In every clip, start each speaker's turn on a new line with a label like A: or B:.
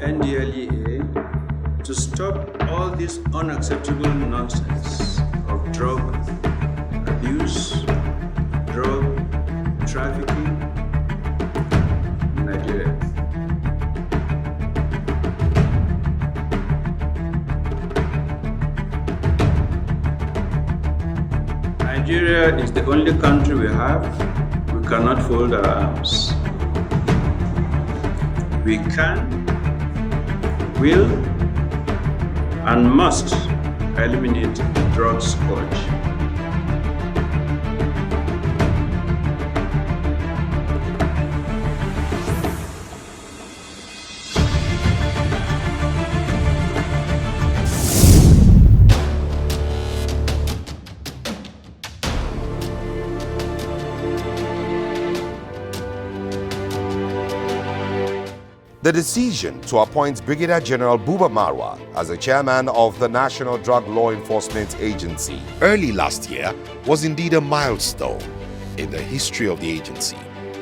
A: Ndlea to stop all this unacceptable nonsense of drug abuse, drug trafficking in Nigeria. Nigeria is the only country we have. We cannot fold our arms. We can, will, and must eliminate the drug scourge.
B: The decision to appoint Brigadier General Buba Marwa as the chairman of the National Drug Law Enforcement Agency early last year was indeed a milestone in the history of the agency,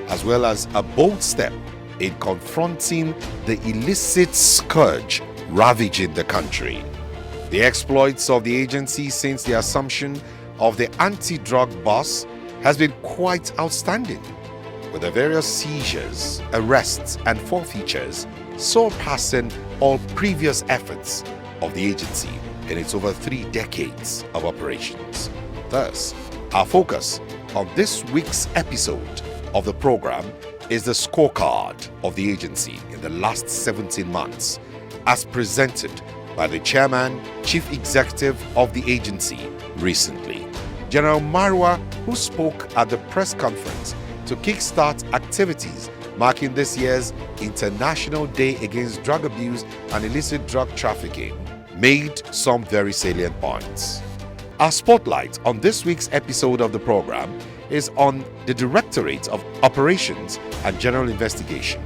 B: as well as a bold step in confronting the illicit scourge ravaging the country. The exploits of the agency since the assumption of the anti-drug boss has been quite outstanding, with the various seizures, arrests, and forfeitures surpassing all previous efforts of the agency in its over 3 decades of operations. Thus, our focus on this week's episode of the program is the scorecard of the agency in the last 17 months, as presented by the chairman, chief executive of the agency recently. General Marwa, who spoke at the press conference to kickstart activities marking this year's International Day Against Drug Abuse and Illicit Drug Trafficking, made some very salient points. Our spotlight on this week's episode of the program is on the Directorate of Operations and General Investigation,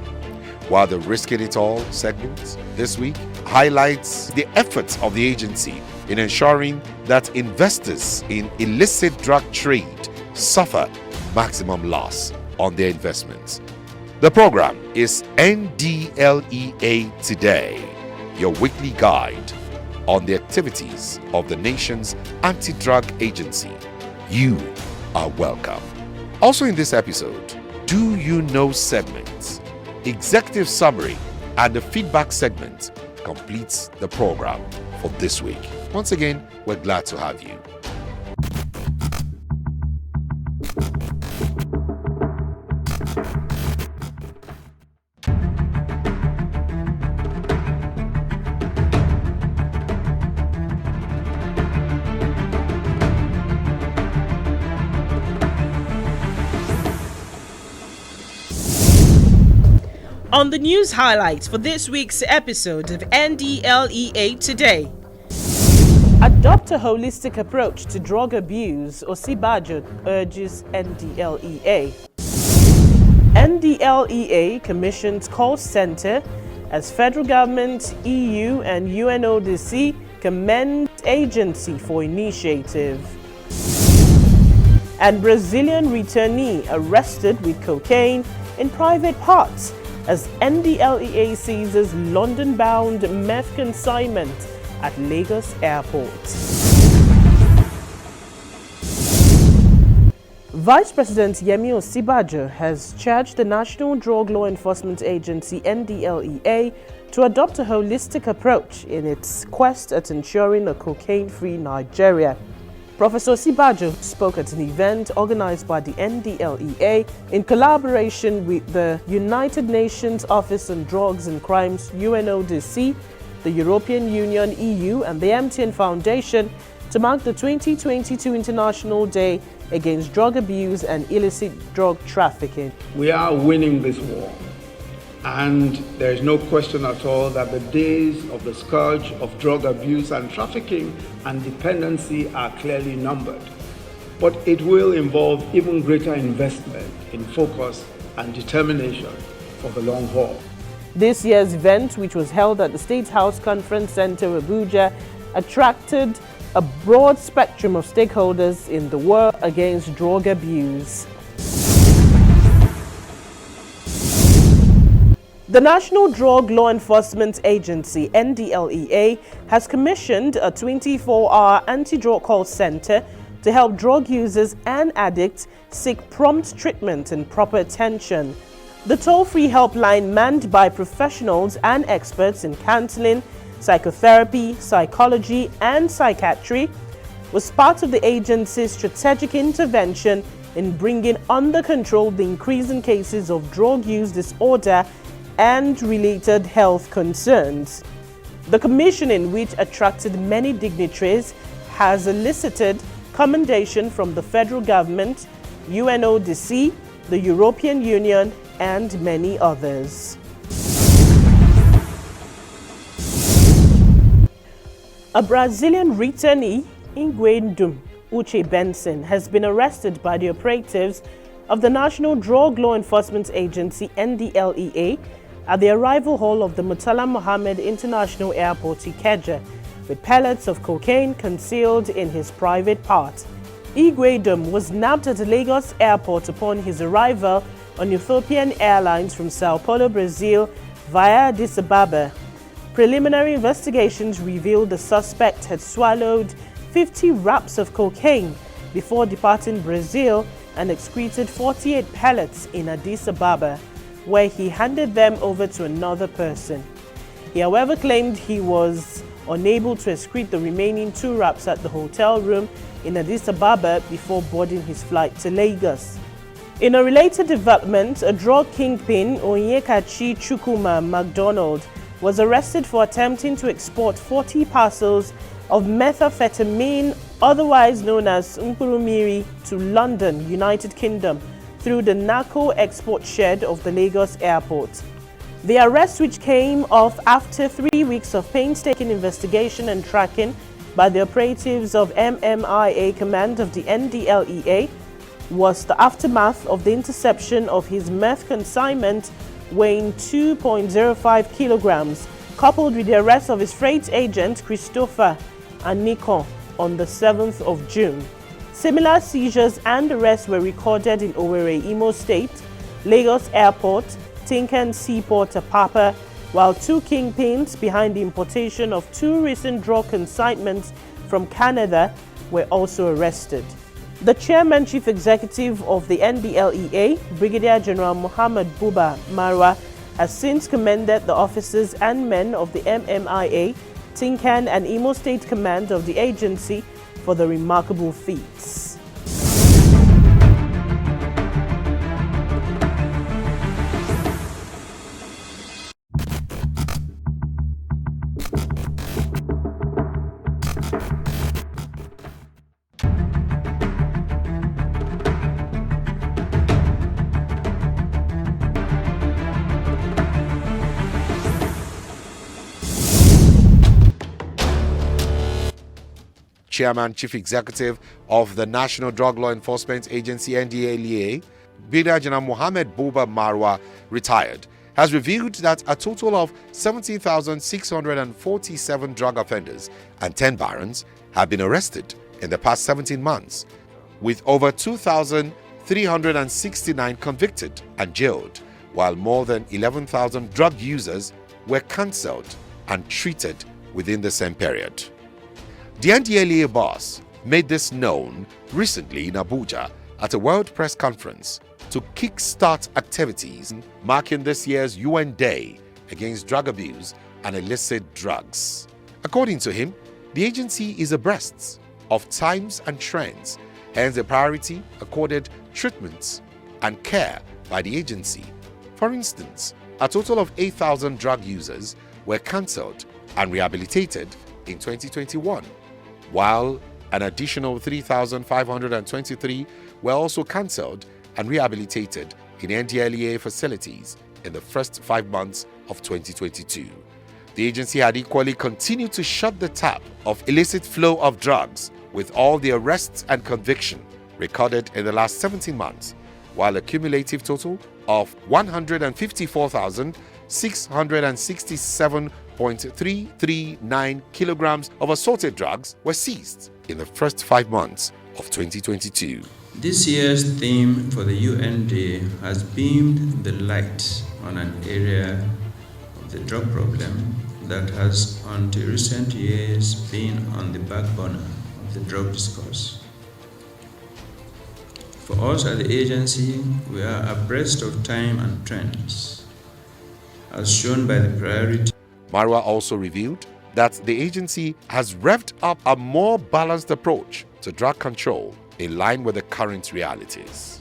B: while the Risking It All segment this week highlights the efforts of the agency in ensuring that investors in illicit drug trade suffer maximum loss on their investments. The program is NDLEA Today, your weekly guide on the activities of the nation's anti-drug agency. You are welcome. Also in this episode, Do You Know segments, executive summary, and the feedback segment completes the program for this week. Once again, we're glad to have you.
C: On the news highlights for this week's episode of NDLEA Today. Adopt a holistic approach to drug abuse, Osibajo urges NDLEA. NDLEA commissions call center as federal government, EU and UNODC commend agency for initiative. And Brazilian returnee arrested with cocaine in private parts as NDLEA seizes London-bound meth consignment at Lagos Airport. Vice President Yemi Osibajo has charged the National Drug Law Enforcement Agency NDLEA to adopt a holistic approach in its quest at ensuring a cocaine-free Nigeria. Professor Osibajo spoke at an event organized by the NDLEA in collaboration with the United Nations Office on Drugs and Crimes UNODC, the European Union EU and the MTN Foundation to mark the 2022 International Day Against Drug Abuse and Illicit Drug Trafficking.
D: We are winning this war, and there is no question at all that the days of the scourge of drug abuse and trafficking and dependency are clearly numbered. But it will involve even greater investment in focus and determination for the long haul.
C: This year's event, which was held at the State House Conference Center, Abuja, attracted a broad spectrum of stakeholders in the war against drug abuse. The National Drug Law Enforcement Agency, NDLEA, has commissioned a 24-hour anti-drug call center to help drug users and addicts seek prompt treatment and proper attention. The toll-free helpline, manned by professionals and experts in counseling, psychotherapy, psychology, and psychiatry, was part of the agency's strategic intervention in bringing under control the increasing cases of drug use disorder and related health concerns. The commissioning, which attracted many dignitaries, has elicited commendation from the federal government, UNODC, the European Union, and many others. A Brazilian returnee, Ndlea Uche Benson, has been arrested by the operatives of the National Drug Law Enforcement Agency, NDLEA, at the arrival hall of the Murtala Mohammed International Airport, Ikeja, with pellets of cocaine concealed in his private part. Ndlea was nabbed at the Lagos airport upon his arrival on Ethiopian Airlines from Sao Paulo, Brazil, via Addis Ababa. Preliminary investigations revealed the suspect had swallowed 50 wraps of cocaine before departing Brazil and excreted 48 pellets in Addis Ababa, where he handed them over to another person. He, however, claimed he was unable to excrete the remaining 2 wraps at the hotel room in Addis Ababa before boarding his flight to Lagos. In a related development, a drug kingpin, Onyekachi Chukwuma MacDonald, was arrested for attempting to export 40 parcels of methamphetamine, otherwise known as Mkpurumiri, to London, United Kingdom, through the narco export shed of the Lagos airport. The arrest, which came off after 3 weeks of painstaking investigation and tracking by the operatives of MMIA Command of the NDLEA, was the aftermath of the interception of his meth consignment weighing 2.05 kilograms, coupled with the arrest of his freight agent Christopher Anikon on the 7th of June. Similar seizures and arrests were recorded in Owerri, Imo State, Lagos Airport, Tinkan Seaport, Apapa, while 2 kingpins behind the importation of 2 recent drug consignments from Canada were also arrested. The Chairman Chief Executive of the NDLEA, Brigadier General Muhammad Buba Marwa, has since commended the officers and men of the MMIA, Tinkan and Imo State Command of the agency for the remarkable feats.
B: Chairman, Chief Executive of the National Drug Law Enforcement Agency, NDLEA, Brigadier General Mohammed Buba Marwa, retired, has revealed that a total of 17,647 drug offenders and 10 barons have been arrested in the past 17 months, with over 2,369 convicted and jailed, while more than 11,000 drug users were cancelled and treated within the same period. The NDLEA boss made this known recently in Abuja at a World Press Conference to kickstart activities marking this year's UN Day against drug abuse and illicit drugs. According to him, the agency is abreast of times and trends, hence the priority accorded treatments and care by the agency. For instance, a total of 8,000 drug users were cancelled and rehabilitated in 2021, while an additional 3,523 were also cancelled and rehabilitated in NDLEA facilities in the first 5 months of 2022. The agency had equally continued to shut the tap of illicit flow of drugs, with all the arrests and conviction recorded in the last 17 months, while a cumulative total of 154,667.339 kilograms of assorted drugs were seized in the first 5 months of 2022.
A: This year's theme for the UN Day has beamed the light on an area the drug problem that has until recent years been on the back burner of the drug discourse. For us at the agency, we are abreast of time and trends, as shown by the priority.
B: Marwa also revealed that the agency has revved up a more balanced approach to drug control in line with the current realities.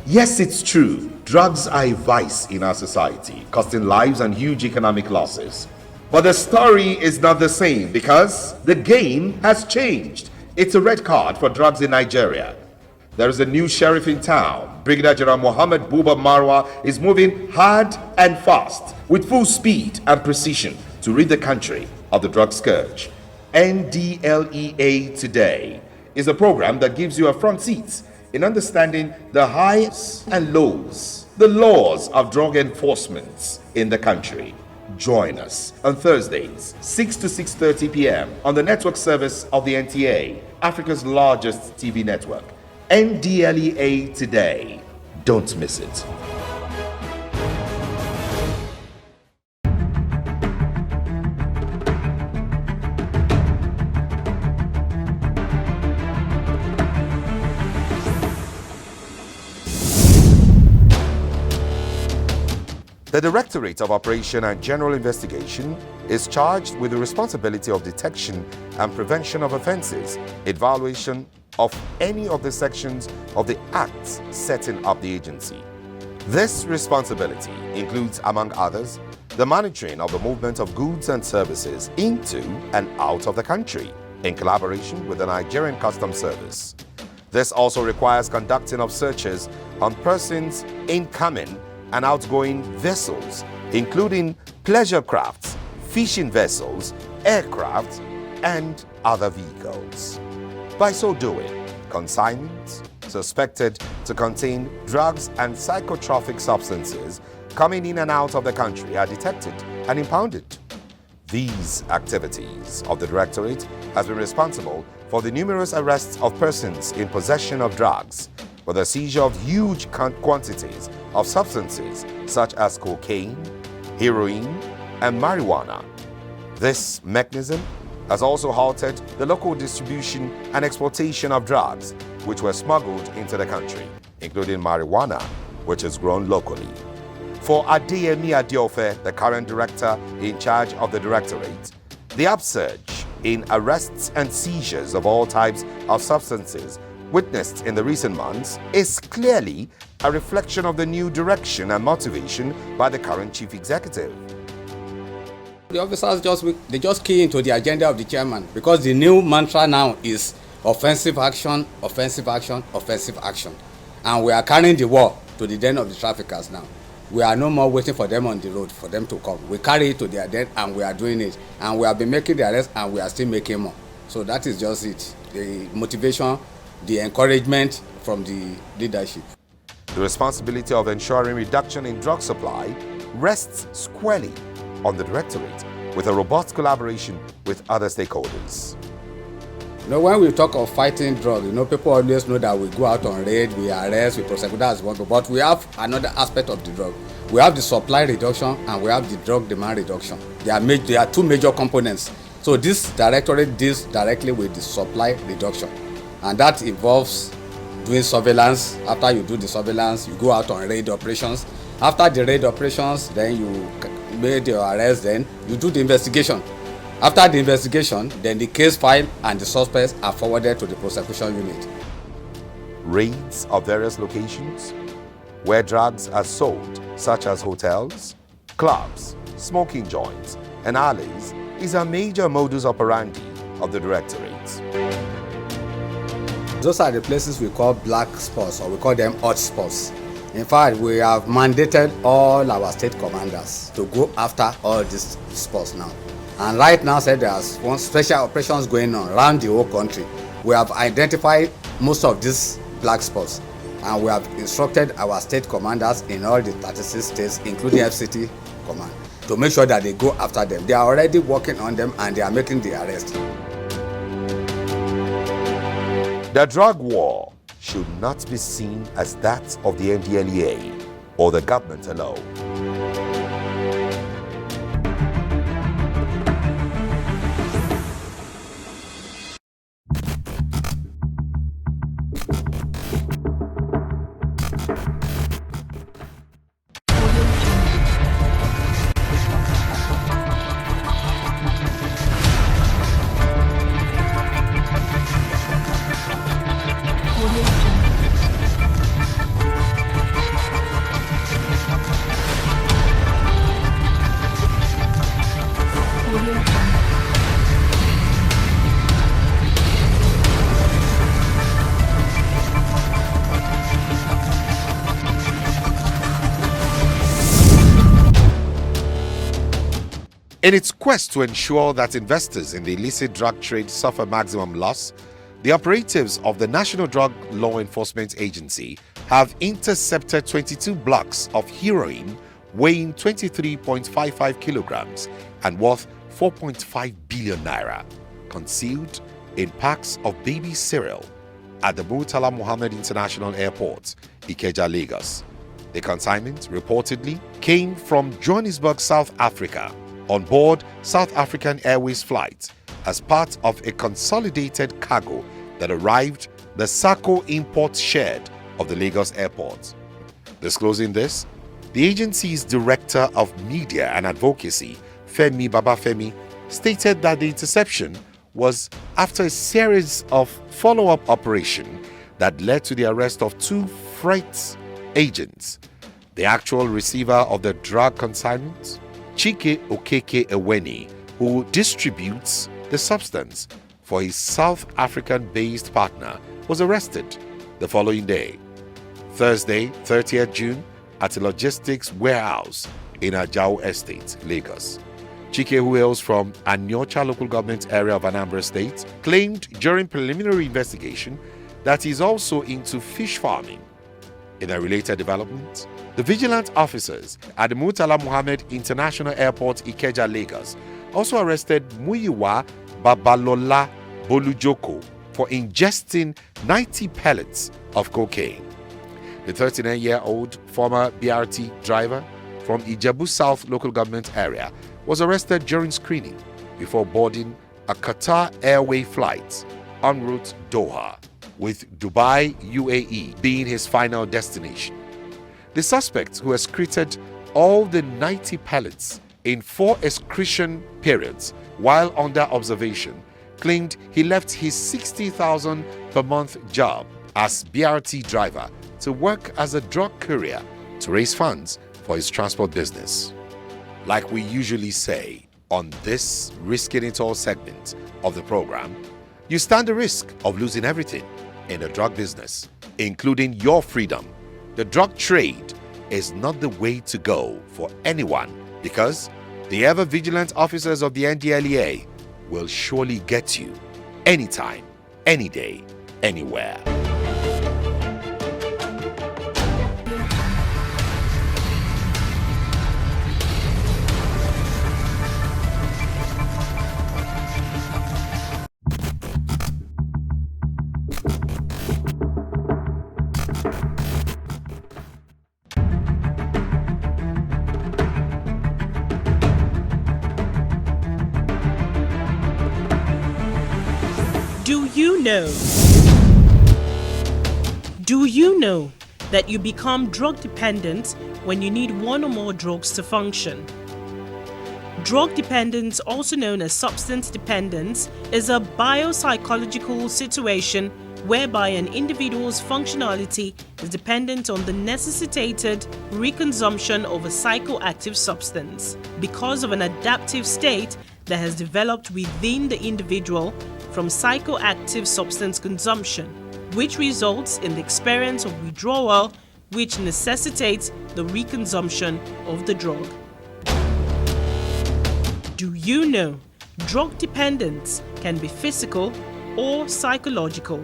B: Yes, it's true. Drugs are a vice in our society, costing lives and huge economic losses. But the story is not the same because the game has changed. It's a red card for drugs in Nigeria. There is a new sheriff in town. Brigadier General Mohammed Buba Marwa is moving hard and fast with full speed and precision to rid the country of the drug scourge. Ndlea Today is a program that gives you a front seat in understanding the highs and lows, the laws of drug enforcement in the country. Join us on Thursdays, 6 to 6:30 p.m. on the network service of the NTA, Africa's largest TV network. Ndlea Today. Don't miss it. The Directorate of Operation and General Investigation is charged with the responsibility of detection and prevention of offences, evaluation of any of the sections of the acts setting up the agency. This responsibility includes, among others, the monitoring of the movement of goods and services into and out of the country in collaboration with the Nigerian Customs Service. This also requires conducting of searches on persons incoming and outgoing vessels, including pleasure crafts, fishing vessels, aircraft, and other vehicles. By so doing, consignments suspected to contain drugs and psychotropic substances coming in and out of the country are detected and impounded. These activities of the Directorate has been responsible for the numerous arrests of persons in possession of drugs, for the seizure of huge quantities of substances such as cocaine, heroin, and marijuana. This mechanism has also halted the local distribution and exportation of drugs which were smuggled into the country, including marijuana, which is grown locally. For Adeyemi Adeofe, the current director in charge of the Directorate, the upsurge in arrests and seizures of all types of substances witnessed in the recent months is clearly a reflection of the new direction and motivation by the current chief executive.
E: The officers just key into the agenda of the chairman, because the new mantra now is offensive action, offensive action, offensive action. And we are carrying the war to the den of the traffickers now. We are no more waiting for them on the road for them to come. We carry it to their den and we are doing it. And we have been making the arrests and we are still making more. So that is just it. The motivation, the encouragement from the leadership.
B: The responsibility of ensuring reduction in drug supply rests squarely on the Directorate, with a robust collaboration with other stakeholders.
E: You know, when we talk of fighting drugs, people always know that we go out on raid, we arrest, we prosecute, that's one. But we have another aspect of the drug. We have the supply reduction and we have the drug demand reduction. There are two major components. So this Directorate deals directly with the supply reduction. And that involves doing surveillance. After you do the surveillance, you go out on raid operations. After the raid operations, then you made your arrest, then you do the investigation. After the investigation, then the case file and the suspects are forwarded to the prosecution unit.
B: Raids of various locations where drugs are sold, such as hotels, clubs, smoking joints, and alleys, is a major modus operandi of the Directorate.
E: Those are the places we call black spots, or we call them hot spots. In fact, we have mandated all our state commanders to go after all these spots now. And right now, there's one special operations going on around the whole country. We have identified most of these black spots, and we have instructed our state commanders in all the 36 states, including FCT command, to make sure that they go after them. They are already working on them and they are making the arrest.
B: The drug war should not be seen as that of the Ndlea or the government alone. In its quest to ensure that investors in the illicit drug trade suffer maximum loss, the operatives of the National Drug Law Enforcement Agency have intercepted 22 blocks of heroin weighing 23.55 kilograms and worth 4.5 billion naira, concealed in packs of baby cereal at the Murtala Muhammed International Airport, Ikeja, Lagos. The consignment reportedly came from Johannesburg, South Africa, on board South African Airways flight as part of a consolidated cargo that arrived the Sako import shed of the Lagos airport. Disclosing this, the agency's Director of Media and Advocacy, Femi Babafemi, stated that the interception was after a series of follow-up operations that led to the arrest of 2 freight agents. The actual receiver of the drug consignment, Chike Okeke Eweni, who distributes the substance for his South African-based partner, was arrested the following day, Thursday, 30th June, at a logistics warehouse in Ajao Estate, Lagos. Chike, who hails from Anyocha local government area of Anambra State, claimed during preliminary investigation that he is also into fish farming. In a related development, the vigilant officers at the Murtala Muhammed International Airport, Ikeja, Lagos, also arrested Muyiwa Babalola Bolujoko for ingesting 90 pellets of cocaine. The 39-year-old former BRT driver from Ijebu South local government area was arrested during screening before boarding a Qatar Airway flight en route Doha, with Dubai, UAE being his final destination. The suspect, who excreted all the 90 pellets in 4 excretion periods while under observation, claimed he left his 60,000 per month job as BRT driver to work as a drug courier to raise funds for his transport business. Like we usually say on this Risking It All segment of the program, you stand the risk of losing everything in the drug business, including your freedom. The drug trade is not the way to go for anyone, because the ever-vigilant officers of the Ndlea will surely get you anytime, any day, anywhere.
C: Do you know that you become drug dependent when you need one or more drugs to function? Drug dependence, also known as substance dependence, is a biopsychological situation whereby an individual's functionality is dependent on the necessitated reconsumption of a psychoactive substance because of an adaptive state that has developed within the individual from psychoactive substance consumption, which results in the experience of withdrawal, which necessitates the reconsumption of the drug. Do you know drug dependence can be physical or psychological?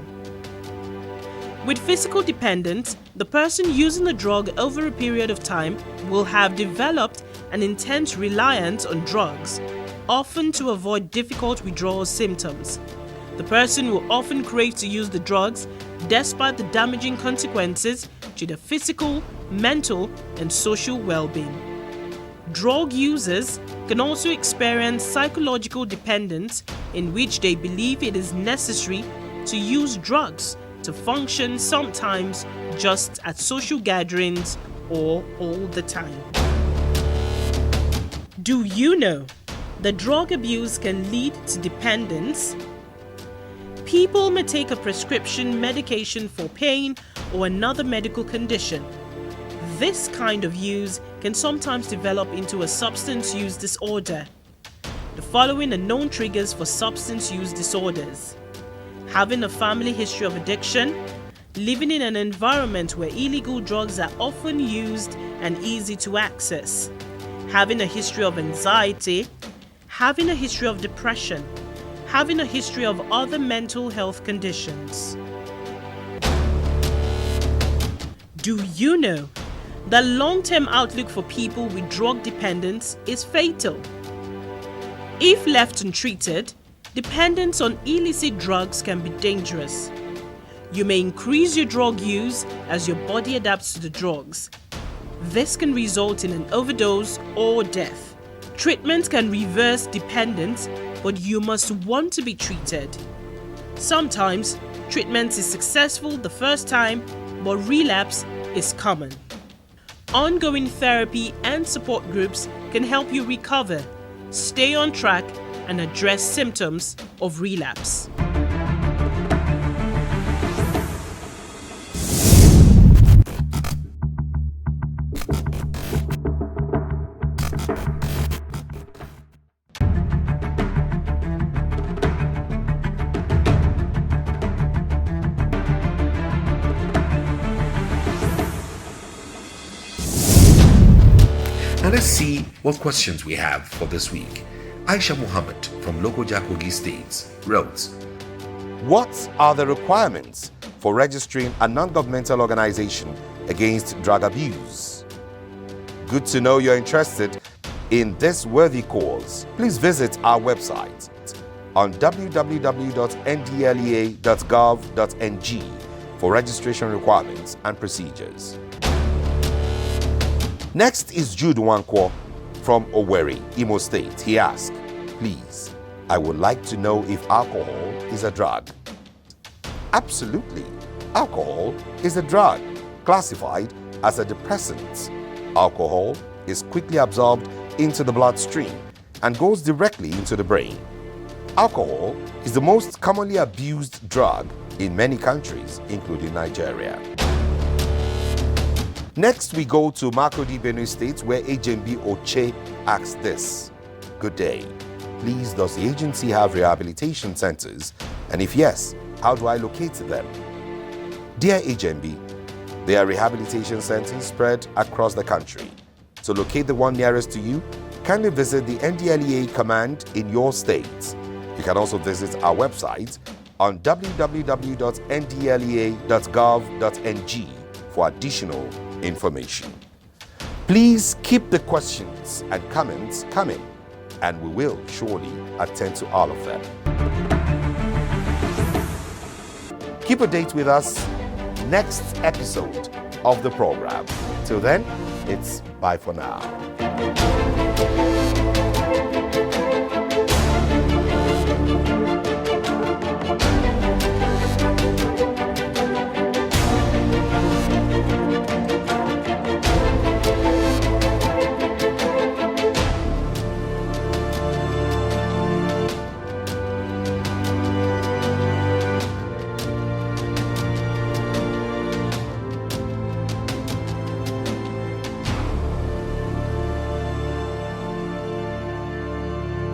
C: With physical dependence, the person using the drug over a period of time will have developed an intense reliance on drugs, often to avoid difficult withdrawal symptoms. The person will often crave to use the drugs despite the damaging consequences to their physical, mental, and social well-being. Drug users can also experience psychological dependence in which they believe it is necessary to use drugs to function, sometimes just at social gatherings or all the time. Do you know that drug abuse can lead to dependence? People may take a prescription medication for pain or another medical condition. This kind of use can sometimes develop into a substance use disorder. The following are known triggers for substance use disorders: having a family history of addiction, living in an environment where illegal drugs are often used and easy to access, having a history of anxiety, having a history of depression, having a history of other mental health conditions. Do you know that long-term outlook for people with drug dependence is fatal? If left untreated, dependence on illicit drugs can be dangerous. You may increase your drug use as your body adapts to the drugs. This can result in an overdose or death. Treatment can reverse dependence, but you must want to be treated. Sometimes, treatment is successful the first time, but relapse is common. Ongoing therapy and support groups can help you recover, stay on track, and address symptoms of relapse.
B: Now let's see what questions we have for this week. Aisha Muhammad from Lokoja, Kogi State wrote, what are the requirements for registering a non-governmental organization against drug abuse? Good to know you're interested in this worthy cause. Please visit our website on www.ndlea.gov.ng for registration requirements and procedures. Next is Jude Wankwo from Owerri, Imo State. He asked, please, I would like to know if alcohol is a drug. Absolutely. Alcohol is a drug classified as a depressant. Alcohol is quickly absorbed into the bloodstream and goes directly into the brain. Alcohol is the most commonly abused drug in many countries, including Nigeria. Next, we go to Makurdi, Benue State, where HMB Oche asks this. Good day. Please, does the agency have rehabilitation centers? And if yes, how do I locate them? Dear HMB, there are rehabilitation centers spread across the country. To locate the one nearest to you, kindly visit the NDLEA command in your state. You can also visit our website on www.ndlea.gov.ng for additional information. Please keep the questions and comments coming, and we will surely attend to all of them. Keep a date with us next episode of the program. Till then, it's bye for now.